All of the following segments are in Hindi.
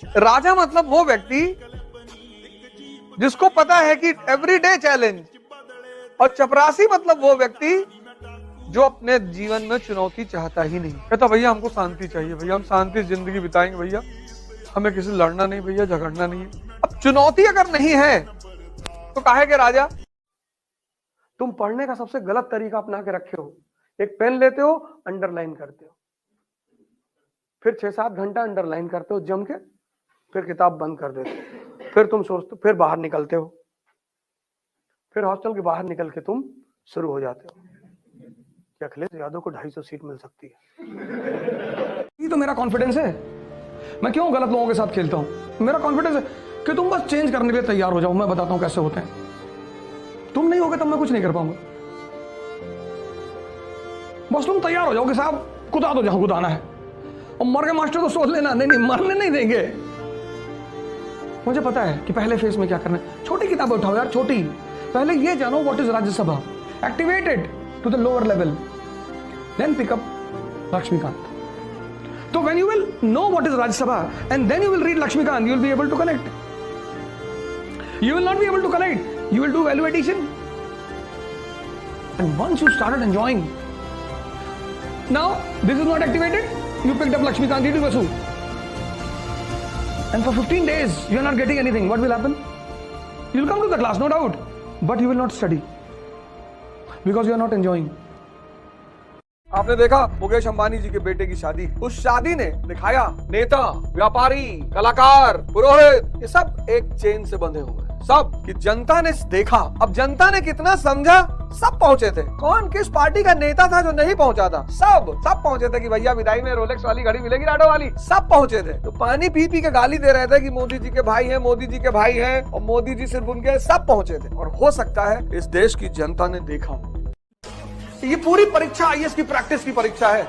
राजा मतलब वो व्यक्ति जिसको पता है कि एवरीडे चैलेंज, और चपरासी मतलब वो व्यक्ति जो अपने जीवन में चुनौती चाहता ही नहीं। कहता भैया हमको शांति चाहिए, भैया हम शांति से जिंदगी बिताएंगे, भैया हमें किसी लड़ना नहीं, भैया झगड़ना नहीं। अब चुनौती अगर नहीं है तो काहे के राजा। तुम पढ़ने का सबसे गलत तरीका अपना के रखे हो। एक पेन लेते हो, अंडरलाइन करते हो, फिर 6-7 घंटा अंडरलाइन करते हो जम के, फिर किताब बंद कर देते हो, फिर तुम सोचते हो, फिर बाहर निकलते हो, फिर हॉस्टल के बाहर निकल के तुम शुरू हो जाते हो कि अखिलेश यादव को 250 सीट मिल सकती है। ये तो मेरा कॉन्फिडेंस है। मैं क्यों गलत लोगों के साथ खेलता हूं? मेरा कॉन्फिडेंस है कि तुम बस चेंज करने के लिए तैयार हो जाओ। मैं बताता हूं कैसे होते हैं। तुम नहीं होगे तब मैं कुछ नहीं कर पाऊंगा। बस तुम तैयार हो जाओ कि साहब कुदा दो जहां कुदाना है, और मर के मास्टर तो सोच लेना, नहीं मरने नहीं देंगे। मुझे पता है कि पहले फेज में क्या करना है। छोटी किताबें उठाओ यार, छोटी। पहले ये जानो what is Rajya Sabha, activated to the lower level, then pick up Laxmikant. So when you will know what is Rajya Sabha and then you will read Lakshmikant, you will be able to connect. You will not be able to connect. You will do value addition. And once you started enjoying, now this is not activated, you picked up Lakshmikant to Vasu. And for 15 days you are not getting anything. What will happen? You will come to the class, no doubt, but you will not study because you are not enjoying. आपने देखा मुकेश अंबानी जी के बेटे की शादी, उस शादी ने दिखाया नेता, व्यापारी, कलाकार, पुरोहित, ये सब एक चेन से बंधे हुए हैं। सब कि जनता ने देखा। अब जनता ने कितना समझा, सब पहुंचे थे। कौन किस पार्टी का नेता था जो नहीं पहुंचा था? सब पहुंचे थे कि भैया विदाई में रोलेक्स वाली घड़ी मिलेगी, राडो वाली। सब पहुंचे थे। तो पानी पी पी के गाली दे रहे थे कि मोदी जी के भाई हैं, मोदी जी के भाई हैं, और मोदी जी सिर्फ उनके। सब पहुंचे थे। और हो सकता है इस देश की जनता ने देखा। ये पूरी परीक्षा आईएएस की प्रैक्टिस की परीक्षा है।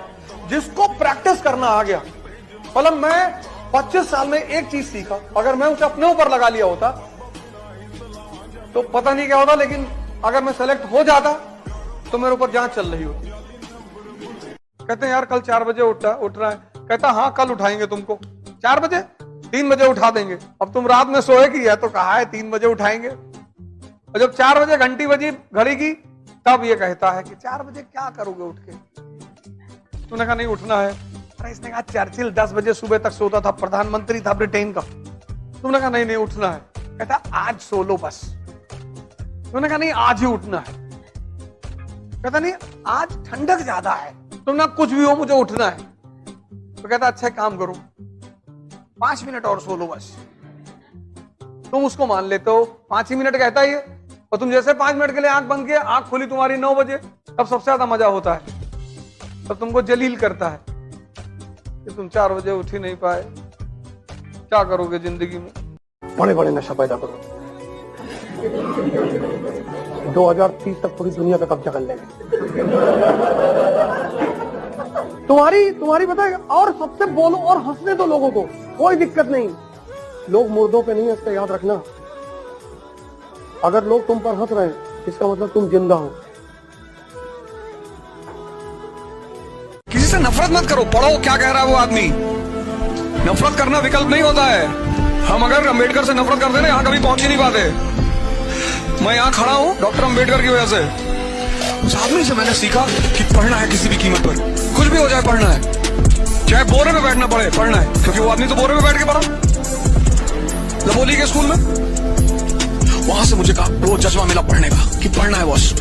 जिसको प्रैक्टिस करना आ गया, मतलब मैं 25 साल में एक चीज सीखा, अगर मैं उसे अपने ऊपर लगा लिया होता तो पता नहीं क्या होता, लेकिन अगर मैं सेलेक्ट हो जाता तो मेरे ऊपर जांच चल रही होती। कहते हैं यार कल 4 बजे उठ रहा है। कहता हाँ कल उठाएंगे तुमको 4 बजे, 3 बजे उठा देंगे। अब तुम रात में सोए की है तो कहा है 3 बजे उठाएंगे। और जब 4 बजे घंटी बजी घड़ी की, तब ये कहता है कि 4 बजे क्या करोगे उठ के? तूने कहा नहीं उठना है। अरे इसने कहा चर्चिल 10 बजे सुबह तक सोता था, प्रधानमंत्री था ब्रिटेन का। तुमने कहा नहीं उठना है। कहता आज सो लो बस। तुमने कहा नहीं आज ही उठना है। कहता नहीं आज ठंडक ज्यादा है। तुमने कुछ भी हो मुझे उठना है। तो कहता अच्छा काम करो 5 मिनट और सो लो बस। तुम उसको मान लेते हो, 5 ही मिनट कहता है ये, और तुम जैसे 5 मिनट के लिए आंख बंद किए, आंख खुली तुम्हारी 9 बजे, तब सबसे ज्यादा मजा होता है। तब तुमको जलील करता है कि तुम 4 बजे उठ ही नहीं पाए, क्या करोगे जिंदगी में? बड़े बड़े नशा पैदा करो, 2030 तक पूरी दुनिया का कब्जा कर लेंगे। तुम्हारी पता है, और सबसे बोलो और हंसने दो लोगों को, कोई दिक्कत नहीं। लोग मुर्दों पे नहीं हंसते, याद रखना। अगर लोग तुम पर हंस रहे हैं इसका मतलब तुम जिंदा हो। किसी से नफरत मत करो, पढ़ो क्या कह रहा है वो आदमी। नफरत करना विकल्प नहीं होता है। हम अगर अंबेडकर से नफरत करते ना, यहाँ कभी पहुंच ही नहीं पाते। मैं यहाँ खड़ा हूँ डॉक्टर अंबेडकर की वजह से। उस आदमी से मैंने सीखा कि पढ़ना है किसी भी कीमत पर, कुछ भी हो जाए पढ़ना है, चाहे बोरे में बैठना पड़े पढ़ना है। क्योंकि वो आदमी तो बोरे में बैठ के पढ़ा लबोली के स्कूल में। वहां से मुझे कहा वो जज्बा मिला पढ़ने का कि पढ़ना है बॉस।